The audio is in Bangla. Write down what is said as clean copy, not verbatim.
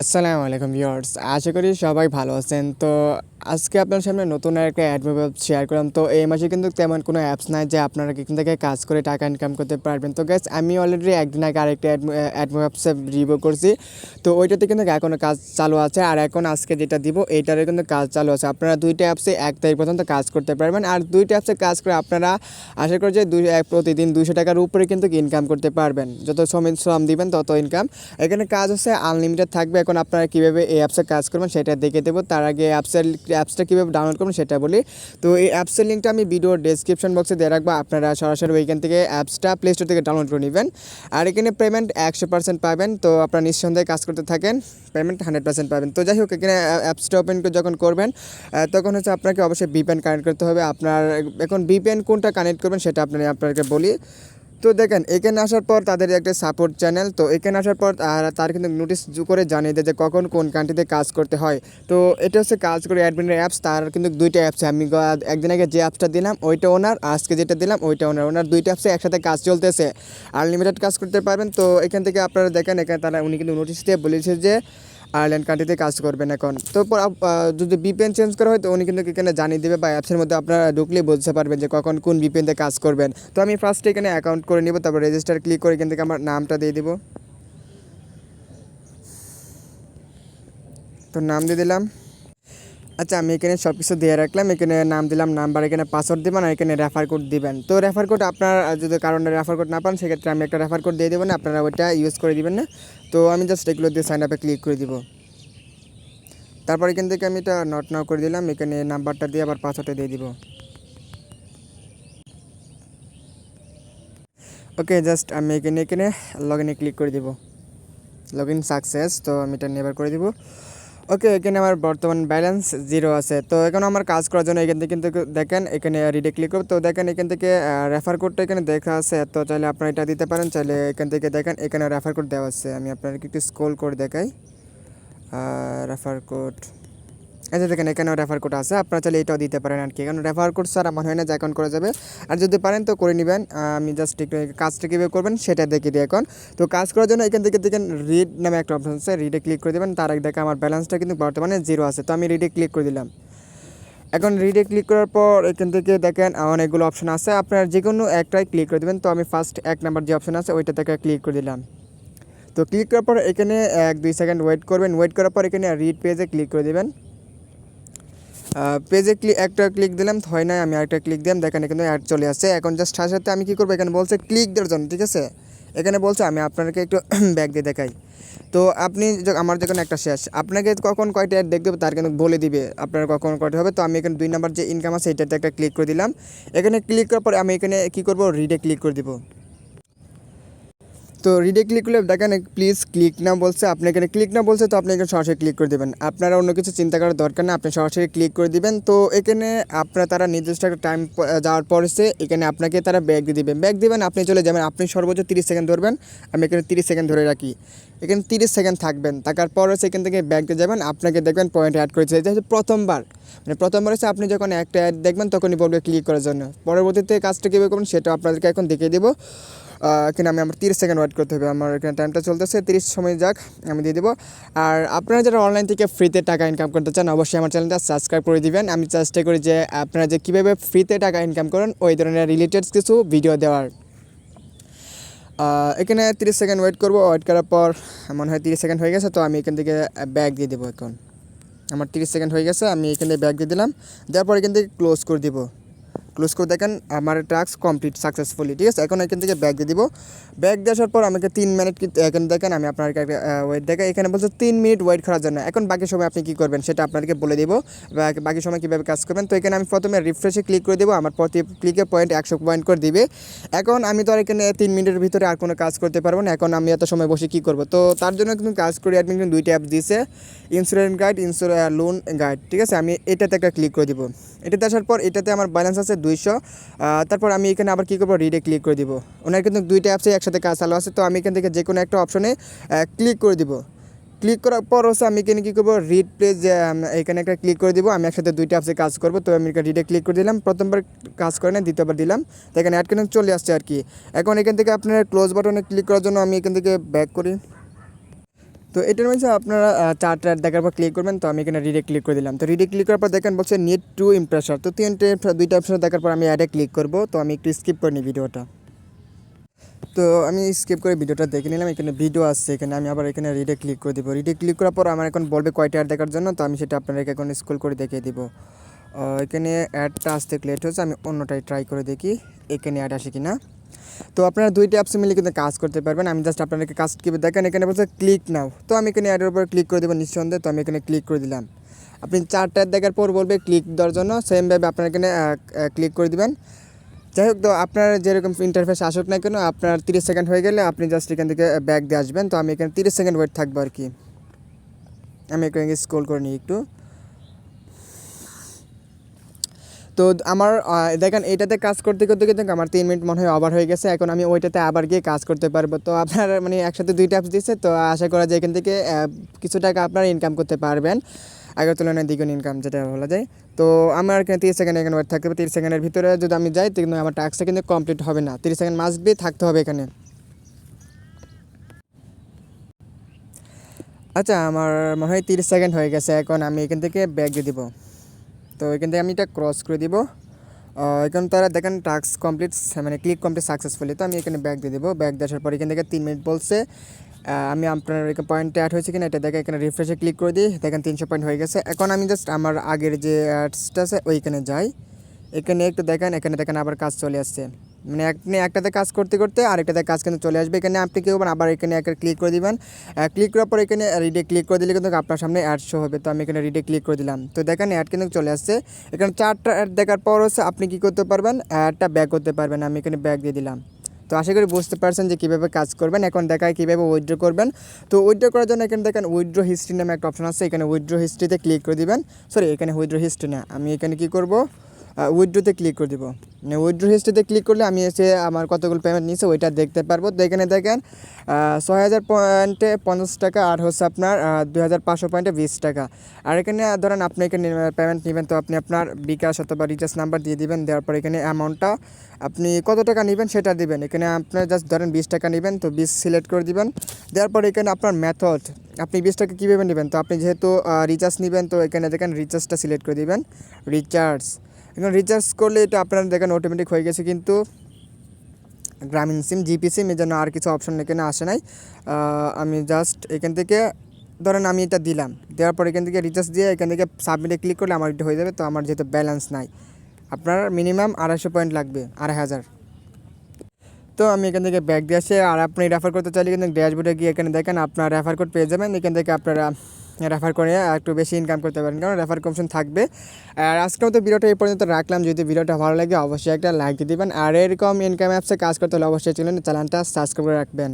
আসসালামু আলাইকুম ভিউয়ার্স, আশা করি সবাই ভালো আছেন। তো আজকে আপনার সামনে নতুন একটা অ্যাডমোব শেয়ার করলাম। তো এই মাসে কিন্তু তেমন কোনো অ্যাপস নাই যে আপনারা এখান থেকে কাজ করে টাকা ইনকাম করতে পারবেন। তো গাইস, আমি অলরেডি একদিন আগে আরেকটা অ্যাডমোব অ্যাপসে রিভিউ করছি। তো ওইটাতে কিন্তু এখনও কাজ চালু আছে, আর এখন আজকে যেটা দিব এইটারও কিন্তু কাজ চালু আছে। আপনারা দুইটা অ্যাপসে 1 তারিখ পর্যন্ত কাজ করতে পারবেন, আর দুইটা অ্যাপসে কাজ করে আপনারা আশা করি যে প্রতিদিন 200 টাকার উপরে কিন্তু ইনকাম করতে পারবেন। যত শ্রম দিবেন তত ইনকাম। এখানে কাজ হচ্ছে আনলিমিটেড থাকবে। এখন আপনারা কীভাবে এই অ্যাপসে কাজ করবেন সেটা দেখে দেবো। তার আগে অ্যাপসটা কীভাবে ডাউনলোড করবেন সেটা বলি। তো এই অ্যাপসের লিঙ্কটা আমি ভিডিওর ডেসক্রিপশন বক্সে দিয়ে রাখবো। আপনারা সরাসরি ওইখান থেকে অ্যাপসটা প্লে স্টোর থেকে ডাউনলোড করে নেবেন। আর এখানে পেমেন্ট 100% পাবেন। তো আপনারা নিঃসন্দেহে কাজ করতে থাকেন, পেমেন্ট 100% পাবেন। তো যাই হোক, এখানে অ্যাপসটা ওপেন যখন করবেন তখন হচ্ছে আপনাকে অবশ্যই ভিপিএন কানেক্ট করতে হবে। আপনার এখন ভিপিএন কোনটা কানেক্ট করবেন সেটা আপনাকে বলি। তো দেখেন, এখানে আসার পর তাদের একটা সাপোর্ট চ্যানেল। তো এখানে আসার পর তার কিন্তু নোটিশ করে জানিয়ে দেয় যে কখন কোন কান্ট্রিতে কাজ করতে হয়। তো এটা হচ্ছে কাজ করে অ্যাডমিনের অ্যাপস। তার কিন্তু দুইটা অ্যাপস, আমি একদিন আগে যে অ্যাপসটা দিলাম ওইটা ওনার, আজকে যেটা দিলাম ওইটা ওনার দুইটা অ্যাপসে একসাথে কাজ চলতেছে, আনলিমিটেড কাজ করতে পারবেন। তো এখান থেকে আপনারা দেখেন, এখানে উনি কিন্তু নোটিশ দিয়ে বলেছে যে আয়ারল্যান্ড কান্ট্রিতে কাজ করবেন এখন। তো যদি বিপিএন চেঞ্জ করা হয় তো উনি কিন্তু এখানে জানিয়ে দেবে, বা অ্যাপসের মধ্যে আপনারা ঢুকলেই বুঝতে পারবেন যে কখন কোন বিপিএনতে কাজ করবেন। তো আমি ফার্স্টে এখানে অ্যাকাউন্ট করে নিব, তারপর রেজিস্টার ক্লিক করে এখান থেকে আমার নামটা দিয়ে দিব। তো নাম দিয়ে দিলাম। আচ্ছা, আমি এখানে সব কিছু দিয়ে রাখলাম। এখানে নাম দিলাম, নাম্বার, এখানে পাসওয়ার্ড দেবেন, আর এখানে রেফার কোড দিবেন। তো রেফার কোড আপনার যদি কারণে রেফার কোড না পান সেক্ষেত্রে আমি একটা রেফার কোড দিয়ে দেবো না, আপনারা ওইটা ইউজ করে দিবেন না। তো আমি জাস্ট এগুলো দিয়ে সাইন আপে ক্লিক করে দিব। তারপর এখান থেকে আমি এটা নট নাও করে দিলাম। এখানে নাম্বারটা দিয়ে আবার পাসওয়ার্ডটা দিয়ে দিব। ওকে, জাস্ট আমি এখানে লগ ইনে ক্লিক করে দিব। Log in success. তো আমি এটা নেভার করে দিব। ওকে, এখানে আমার বর্তমান ব্যালেন্স 0 আছে। তো এখন আমার কাজ করার জন্য এখান থেকে কিন্তু দেখেন, এখানে রিডে ক্লিক করব। তো দেখেন এখান থেকে রেফার কোডটা এখানে দেখা আছে। তো চাইলে আপনারা এটা দিতে পারেন, চাইলে এখান থেকে দেখেন এখানে রেফার কোড দেওয়া আছে। আমি আপনাদেরকে একটু স্ক্রল করে দেখাই। রেফার কোড, আচ্ছা দেখেন এখানেও রেফার কোড আছে, আপনারা চাইলে এটাও দিতে পারেন আর কি। কারণ রেফার কোড স্যার আমার হয় না যে অ্যাকাউন্ট করা যাবে, আর যদি পারেন তো করে নেবেন। আমি জাস্ট একটু কাজটা কীভাবে করবেন সেটা দেখে দিই এখন। তো কাজ করার জন্য এখান থেকে দেখেন রিড নামে একটা অপশন আছে, রিডে ক্লিক করে দেবেন। তার আগে দেখেন আমার ব্যালেন্সটা কিন্তু বর্তমানে 0 আছে। তো আমি রিডে ক্লিক করে দিলাম। এখন রিডে ক্লিক করার পর এখান থেকে দেখেন অনেকগুলো অপশন আছে, আপনার যে কোনো একটাই ক্লিক করে দেবেন। তো আমি ফার্স্ট 1 নাম্বার যে অপশন আছে ওইটা থেকে ক্লিক করে দিলাম। তো ক্লিক করার পর এখানে 1-2 সেকেন্ড ওয়েট করবেন। ওয়েট করার পর এখানে রিড পেজে ক্লিক করে দেবেন। পেজে একটা ক্লিক দিলাম, হয় না, আমি আরেকটা ক্লিক দিলাম। দেখেন এখানে অ্যাড চলে আসছে। এখন জাস্ট সাথে সাথে আমি কী করবো, এখানে বলছে ক্লিক দেওয়ার জন্য, ঠিক আছে। এখানে বলছে, আমি আপনাকে একটু ব্যাক দিয়ে দেখাই। তো আপনি আমার যখন একটা শেষ, আপনাকে কখন কয়টা অ্যাড দেখতে হবে তার কিন্তু বলে দিবে আপনার কখন কয়টা হবে। তো আমি এখানে 2 নাম্বার যে ইনকাম আছে এটাতে একটা ক্লিক করে দিলাম। এখানে ক্লিক করার পরে আমি এখানে কী করবো, রিডে ক্লিক করে দিব। তো রিডে ক্লিক করলে দেখেন প্লিজ ক্লিক না বলছে, আপনি এখানে ক্লিক না বলছে, তো আপনি এখানে সরাসরি ক্লিক করে দেবেন। আপনারা অন্য কিছু চিন্তা করার দরকার না, আপনি সরাসরি ক্লিক করে দিবেন। তো এখানে তারা নির্দিষ্ট একটা টাইম যাওয়ার পর এখানে আপনাকে তারা ব্যাক দিয়ে দেবেন। ব্যাক দেবেন, আপনি চলে যাবেন। আপনি সর্বোচ্চ 30 সেকেন্ড ধরবেন, আমি এখানে 30 সেকেন্ড ধরে রাখি। এখানে 30 সেকেন্ড থাকবেন, থাকার পর এখান থেকে ব্যাক দিয়ে যাবেন। আপনাকে দেখবেন পয়েন্ট অ্যাড করেছে, যেহেতু প্রথমবার আপনি যখন একটা অ্যাড দেখবেন তখনই বলবে ক্লিক করার জন্য। পরবর্তীতে কাজটা কীভাবে করবেন সেটা আপনাদেরকে এখন দেখিয়ে দেবো। এখানে আমার 30 সেকেন্ড ওয়েট করতে হবে। আমার এখানে টাইমটা চলতেছে, 30 সময় যাক, আমি দিয়ে দেবো। আর আপনারা যারা অনলাইন থেকে ফ্রিতে টাকা ইনকাম করতে চান অবশ্যই আমার চ্যানেলটা সাবস্ক্রাইব করে দিবেন। আমি চেষ্টা করি যে আপনারা যে কীভাবে ফ্রিতে টাকা ইনকাম করেন ওই ধরনের রিলেটেড কিছু ভিডিও দেওয়ার। এখানে 30 সেকেন্ড ওয়েট করব। ওয়েট করার পর মনে হয় 30 সেকেন্ড হয়ে গেছে। তো আমি এখান থেকে ব্যাক দিয়ে দেবো। এখন আমার 30 সেকেন্ড হয়ে গেছে, আমি এখানে ব্যাক দিয়ে দিলাম। দেওয়ার পর এখান থেকে ক্লোজ করে দিব। ক্লোজ করে দেখেন আমার টাস্ক কমপ্লিট সাকসেসফুলি, ঠিক আছে। এখন এখান থেকে ব্যাক দিয়ে দিব। ব্যাক দিয়ে আসার পর আমাকে 3 মিনিট এখানে দেখেন, আমি আপনাকে একটা ওয়েট দেখাই। এখানে বলছে 3 মিনিট ওয়েট করার জন্য। এখন বাকি সময় আপনি কী করবেন সেটা আপনাদেরকে বলে দিব, বাকি সময় কীভাবে কাজ করবেন। তো এখানে আমি প্রথমে রিফ্রেশে ক্লিক করে দেবো, আমার প্রতি ক্লিকে পয়েন্ট 100 পয়েন্ট করে দিবে। এখন আমি তো আর এখানে 3 মিনিটের ভিতরে আর কোনো কাজ করতে পারবো না। এখন আমি এত সময় বসে কী করবো, তো তার জন্য কিন্তু কাজ করি। অ্যাডমিন কিন্তু 2টা অ্যাপ দিয়েছে, ইন্স্যুরেন্স গাইড, লোন গাইড, ঠিক আছে। আমি এটাতে একটা ক্লিক করে দিব। এটাতে আসার পর এটাতে আমার ব্যালেন্স আছে 200। তারপর আমি এখানে আবার কী করবো, রিডে ক্লিক করে দিব। ওনার কিন্তু 2টা অ্যাপসে একসাথে কাজ চালু আছে। তো আমি এখান থেকে যে কোনো একটা অপশনে ক্লিক করে দিব। ক্লিক করার পর আমি এখানে কী করবো, রিড প্লেস, এখানে একটা ক্লিক করে দিব। আমি একসাথে 2টা অ্যাপসে কাজ করবো। তো আমি রিডে ক্লিক করে দিলাম, প্রথমবার কাজ করে না, দ্বিতীয়বার দিলাম। তো এখানে অ্যাড কিন্তু চলে আসছে আর কি। এখন এখান থেকে আপনার ক্লোজ বাটনে ক্লিক করার জন্য আমি এখান থেকে ব্যাক করি। তো এটার মধ্যে আপনারা চারটা অ্যাড দেখার পর ক্লিক করবেন। তো আমি এখানে রিডে ক্লিক করে দিলাম। তো রিডে ক্লিক করার পর দেখেন বলছে নিড টু ইমপ্রেশন। তো দুইটা অপশন দেখার পর আমি অ্যাডে ক্লিক করব। তো আমি একটু স্কিপ করে নিই ভিডিওটা। তো আমি স্কিপ করে ভিডিওটা দেখে নিলাম। এখানে ভিডিও আসছে, এখানে আমি আবার এখানে রিডে ক্লিক করে দিব। রিডে ক্লিক করার পর আমার এখন বলবে কয়টা অ্যাড দেখার জন্য। তো আমি সেটা আপনাদেরকে এখন স্ক্রল করে দেখিয়ে দিব। এখানে অ্যাডটা আসতে লেট হচ্ছে, আমি অন্যটাই ট্রাই করে দেখি এখানে অ্যাড আসে কিনা। তো আপনারা দুইটা অ্যাপস মিলে কিন্তু কাজ করতে পারবেন। আমি জাস্ট আপনাদেরকে কাজ কীভাবে দেখেন, এখানে বলছে ক্লিক নাও। তো আমি এখানে অ্যাডের উপর ক্লিক করে দেবো নিঃসন্দেহে। তো আমি এখানে ক্লিক করে দিলাম। আপনি চারটা অ্যাড দেখার পর বলবে ক্লিক দেওয়ার জন্য, সেমভাবে আপনারা এখানে ক্লিক করে দিবেন। যাই হোক, তো আপনার যেরকম ইন্টারফেস আসুক না কেন, আপনার 30 সেকেন্ড হয়ে গেলে আপনি জাস্ট এখান থেকে ব্যাক দিয়ে আসবেন। তো আমি এখানে 30 সেকেন্ড ওয়েট থাকবো আর কি। আমি এখানে স্ক্রল করে নিই একটু। তো আমার দেখেন এটাতে কাজ করতে করতে কিন্তু আমার 3 মিনিট মনে হয় ওভার হয়ে গেছে। এখন আমি ওইটাতে আবার গিয়ে কাজ করতে পারবো। তো আপনার মানে একসাথে দুইটা অ্যাপস দিচ্ছে, তো আশা করা যায় এখান থেকে কিছু টাকা আপনারা ইনকাম করতে পারবেন, আগের তুলনায় দ্বিগুণ ইনকাম যেটা বলা যায়। তো আমার এখানে 30 সেকেন্ড এখানে ওয়েট থাকতে হবে। 30 সেকেন্ডের ভিতরে যদি আমি যাই, কিন্তু আমার টাস্কটা কিন্তু কমপ্লিট হবে না। 30 সেকেন্ড মাস্ট বি থাকতে হবে এখানে। আচ্ছা, আমার মনে হয় 30 সেকেন্ড হয়ে গেছে। এখন আমি এখান থেকে ব্যাক দিয়ে দিব। তো এখান থেকে আমি এটা ক্রস করে দিব। এখন তারা দেখেন টাস্ক কমপ্লিট, মানে ক্লিক কমপ্লিট সাকসেসফুলি। তো আমি এখানে ব্যাক দিয়ে দেবো। ব্যাক দেওয়ার পর এখান থেকে 3 মিনিট বলছে। আমি আপনার এখানে পয়েন্টে অ্যাড হয়েছে কিনা এটা দেখে এখানে রিফ্রেশে ক্লিক করে দিই। দেখেন 300 পয়েন্ট হয়ে গেছে। এখন আমি জাস্ট আমার আগের যে অ্যাডসটা আছে ওইখানে যাই। এখানে একটু দেখেন, এখানে দেখেন আবার কাজ চলে আসছে। মানে আপনি একটাতে কাজ করতে করতে আরেকটাতে কাজ কিন্তু চলে আসবে। এখানে আপনি কী করবেন, আবার এখানে একটা ক্লিক করে দিবেন। ক্লিক করার পর এখানে রিডে ক্লিক করে দিলে কিন্তু আপনার সামনে অ্যাড শো হবে। তো আমি এখানে রিডে ক্লিক করে দিলাম। তো দেখেন অ্যাড কিন্তু চলে আসছে। এখানে 4টা অ্যাড দেখার পর হচ্ছে আপনি কী করতে পারবেন, অ্যাডটা ব্যাক করতে পারবেন। আমি এখানে ব্যাক দিয়ে দিলাম। তো আশা করি বুঝতে পারছেন যে কীভাবে কাজ করবেন। এখন দেখায় কীভাবে উইথড্র করবেন। তো উইথড্র করার জন্য এখানে দেখেন উইথড্র হিস্ট্রি নামে একটা অপশন আছে। এখানে উইথড্র হিস্ট্রিতে ক্লিক করে দিবেন। সরি, এখানে উইথড্র হিস্ট্রি না, আমি এখানে কী করব, উইথড্রোতে ক্লিক করে দেবো। মানে উইথড্রো হিস্ট্রিতে ক্লিক করলে আমি এসে আমার কতগুলো পেমেন্ট নিয়েছে ওইটা দেখতে পারবো। তো এখানে দেখেন 6000 পয়েন্টে 50 টাকা, আর হচ্ছে আপনার 2500 পয়েন্টে 20 টাকা। আর এখানে ধরেন আপনি এখানে পেমেন্ট নেবেন, তো আপনি আপনার বিকাশ অথবা রিচার্জ নাম্বার দিয়ে দিবেন। দেওয়ার পর এখানে অ্যামাউন্টটা আপনি কত টাকা নেবেন সেটা দিবেন। এখানে আপনার জাস্ট ধরেন 20 টাকা নেবেন, তো 20 সিলেক্ট করে দিবেন। দেওয়ার পর এখানে আপনার মেথড, আপনি 20 টাকা কীভাবে নেবেন। তো আপনি যেহেতু রিচার্জ নেবেন, তো এখানে দেখেন রিচার্জটা সিলেক্ট করে দিবেন, রিচার্জ। এখন রিচার্জ করলে এটা আপনারা দেখেন অটোমেটিক হয়ে গেছে, কিন্তু গ্রামীণ সিম, জিপি সিম, এই জন্য আর কিছু অপশন এখানে আসে নাই। আমি জাস্ট এখান থেকে ধরেন আমি এটা দিলাম, দেওয়ার পর এখান থেকে রিচার্জ দিয়ে এখান থেকে সাবমিটে ক্লিক করলে আমার এটা হয়ে যাবে। তো আমার যেহেতু ব্যালেন্স নাই, আপনার মিনিমাম 250 পয়েন্ট লাগবে, 2500। তো আমি এখান থেকে ব্যাক দিয়ে আসে। আর আপনি রেফার করতে চাইলে কিন্তু ড্যাশবোর্ডে গিয়ে এখানে দেখেন আপনার রেফার কোড পেয়ে যাবেন। এখান থেকে আপনারা রেফার করে একটু বেশি ইনকাম করতে পারেন, কারণ রেফার কমিশন থাকবে। আর আজকের মতো ভিডিওটা এই পর্যন্ত রাখলাম। যদি ভিডিওটা ভালো লাগে অবশ্যই একটা লাইক দিয়ে দিবেন। আর এরকম ইনকাম অ্যাপসে কাজ করতে হলে অবশ্যই চ্যানেলটা সাবস্ক্রাইব করে রাখবেন।